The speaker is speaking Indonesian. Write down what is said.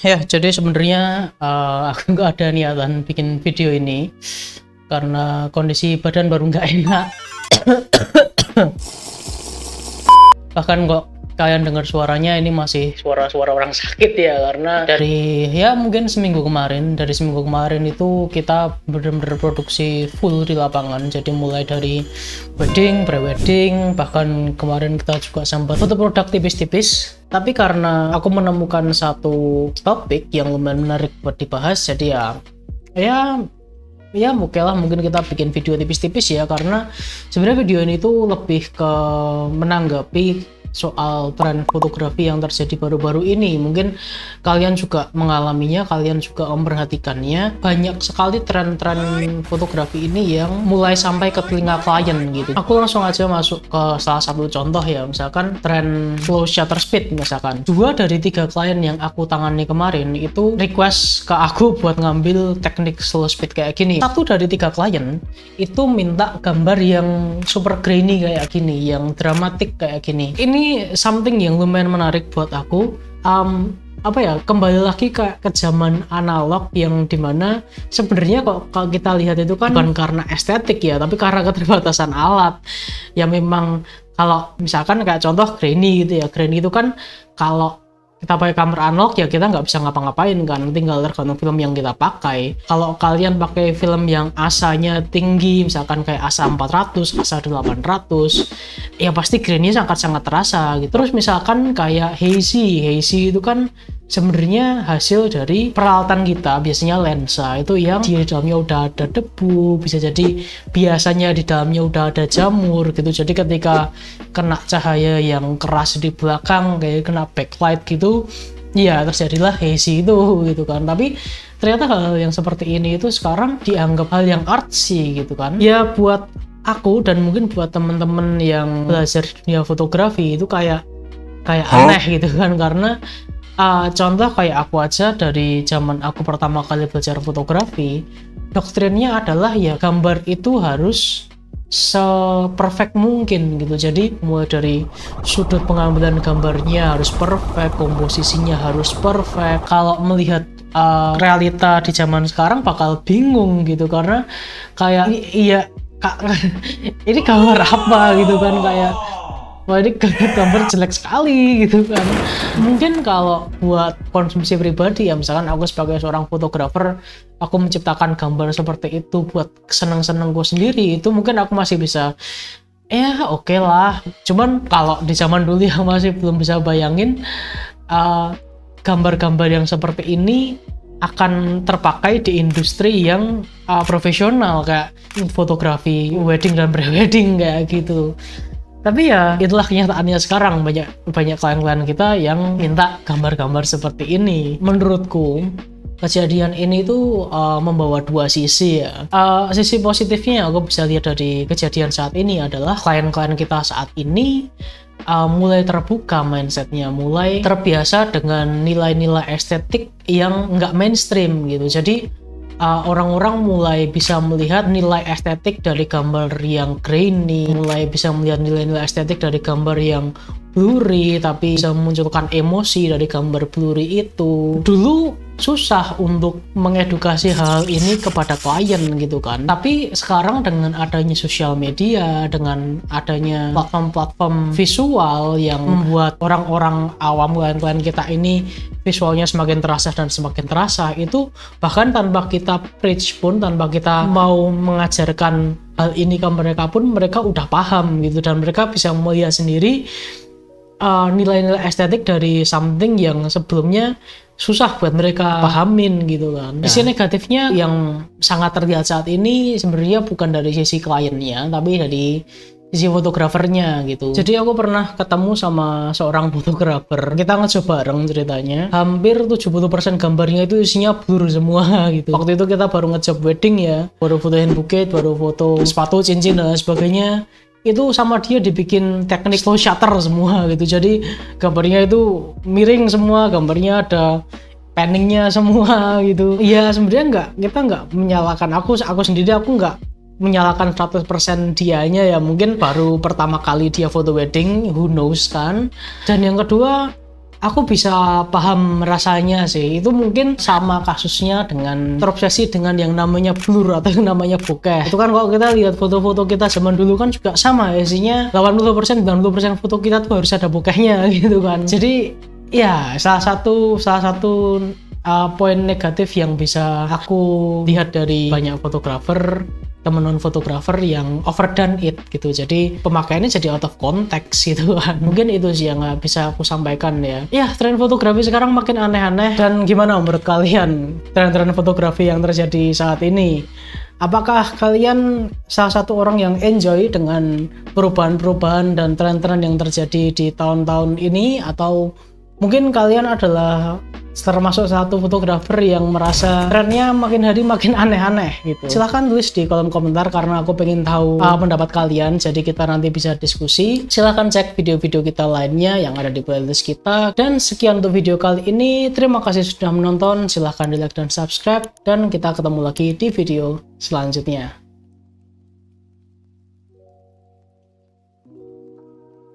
Ya, jadi sebenarnya aku nggak ada niatan bikin video ini karena kondisi badan baru nggak enak. Bahkan kok kalian dengar suaranya ini masih suara-suara orang sakit ya, karena dari mungkin seminggu kemarin itu kita benar-benar produksi full di lapangan. Jadi mulai dari wedding, pre-wedding, bahkan kemarin kita juga sempat foto produk tipis-tipis. Tapi karena aku menemukan satu topik yang lumayan menarik buat dibahas, jadi ya oke lah, mungkin kita bikin video tipis-tipis ya, karena sebenarnya video ini tuh lebih ke menanggapi soal tren fotografi yang terjadi baru-baru ini. Mungkin kalian juga mengalaminya, kalian juga memperhatikannya. Banyak sekali tren-tren fotografi ini yang mulai sampai ke telinga klien gitu. Aku langsung aja masuk ke salah satu contoh ya, misalkan tren slow shutter speed. Misalkan 2 dari 3 klien yang aku tangani kemarin itu request ke aku buat ngambil teknik slow speed kayak gini. 1 dari 3 klien itu minta gambar yang super grainy kayak gini, yang dramatik kayak gini. Ini something yang lumayan menarik buat aku. Kembali lagi ke zaman analog, yang dimana sebenarnya kalau kita lihat itu kan bukan karena estetik ya, tapi karena keterbatasan alat. Ya memang kalau misalkan kayak contoh grainy gitu ya, grainy itu kan kalau kita pakai kamera analog ya kita nggak bisa ngapa-ngapain kan, tinggal tergantung film yang kita pakai. Kalau kalian pakai film yang ASA-nya tinggi, misalkan kayak ASA 400, ASA 800, ya pasti grainy sangat-sangat terasa gitu. Terus misalkan kayak hazy itu kan sebenarnya hasil dari peralatan kita, biasanya lensa itu yang di dalamnya udah ada debu, bisa jadi biasanya di dalamnya udah ada jamur gitu. Jadi ketika kena cahaya yang keras di belakang, kayak kena backlight gitu, ya terjadilah hazy itu gitu kan. Tapi ternyata hal yang seperti ini itu sekarang dianggap hal yang artsy gitu kan. Ya buat aku dan mungkin buat temen-temen yang belajar dunia fotografi itu kayak aneh gitu kan, karena contoh kayak aku aja, dari zaman aku pertama kali belajar fotografi, doktrinnya adalah ya gambar itu harus se-perfect mungkin gitu. Jadi mulai dari sudut pengambilan gambarnya harus perfect, komposisinya harus perfect. Kalau melihat realita di zaman sekarang bakal bingung gitu, karena kayak ini gambar apa gitu kan, kayak wah ini gambar jelek sekali gitu kan. Mungkin kalau buat konsumsi pribadi ya, misalkan aku sebagai seorang fotografer, aku menciptakan gambar seperti itu buat seneng-seneng gue sendiri, itu mungkin aku masih bisa oke lah. Cuman kalau di zaman dulu yang masih belum bisa bayangin gambar-gambar yang seperti ini akan terpakai di industri yang profesional kayak fotografi wedding dan pre-wedding kayak gitu. Tapi ya itulah kenyataannya sekarang, banyak klien-klien kita yang minta gambar-gambar seperti ini. Menurutku kejadian ini tuh membawa 2 sisi ya. Sisi positifnya aku bisa lihat dari kejadian saat ini adalah klien-klien kita saat ini mulai terbuka mindsetnya, mulai terbiasa dengan nilai-nilai estetik yang nggak mainstream gitu. Jadi orang-orang mulai bisa melihat nilai estetik dari gambar yang grainy, mulai bisa melihat nilai-nilai estetik dari gambar yang blurry, tapi bisa memunculkan emosi dari gambar blurry itu. Dulu susah untuk mengedukasi hal ini kepada klien gitu kan. Tapi sekarang dengan adanya sosial media, dengan adanya platform-platform visual yang membuat orang-orang awam, klien-klien kita ini visualnya semakin terasa dan semakin terasa, itu bahkan tanpa kita preach pun, tanpa kita mau mengajarkan hal ini ke mereka pun, mereka udah paham gitu, dan mereka bisa melihat sendiri nilai-nilai estetik dari something yang sebelumnya susah buat mereka pahamin gitu kan. Sisi negatifnya yang sangat terlihat saat ini sebenarnya bukan dari sisi kliennya, tapi dari sisi fotografernya gitu. Jadi aku pernah ketemu sama seorang fotografer, kita ngecoba bareng ceritanya. Hampir 70% gambarnya itu isinya blur semua gitu. Waktu itu kita baru ngejob wedding ya, baru fotoin bukit, baru foto sepatu, cincin dan sebagainya. Itu sama dia dibikin teknik slow shutter semua gitu. Jadi gambarnya itu miring semua, gambarnya ada panningnya semua gitu. Ya sebenarnya kita nggak menyalahkan aku sendiri, aku nggak menyalahkan 100% dianya ya, mungkin baru pertama kali dia foto wedding, who knows kan. Dan yang kedua, aku bisa paham rasanya sih. Itu mungkin sama kasusnya dengan terobsesi dengan yang namanya blur atau yang namanya bokeh. Itu kan kalau kita lihat foto-foto kita zaman dulu kan juga sama, isinya 80% 90% foto kita tuh harus ada bokehnya gitu kan. Jadi ya salah satu poin negatif yang bisa aku lihat dari banyak fotografer, temen-temen fotografer yang overdone it gitu. Jadi pemakaiannya jadi out of context gitu kan. Mungkin itu sih yang nggak bisa aku sampaikan ya. Ya, tren fotografi sekarang makin aneh-aneh. Dan gimana menurut kalian tren-tren fotografi yang terjadi saat ini? Apakah kalian salah satu orang yang enjoy dengan perubahan-perubahan dan tren-tren yang terjadi di tahun-tahun ini, atau mungkin kalian adalah termasuk satu fotografer yang merasa trennya makin hari makin aneh-aneh gitu? Silahkan tulis di kolom komentar karena aku pengen tahu pendapat kalian, jadi kita nanti bisa diskusi. Silahkan cek video-video kita lainnya yang ada di playlist kita. Dan sekian untuk video kali ini, terima kasih sudah menonton, silahkan di like dan subscribe, dan kita ketemu lagi di video selanjutnya.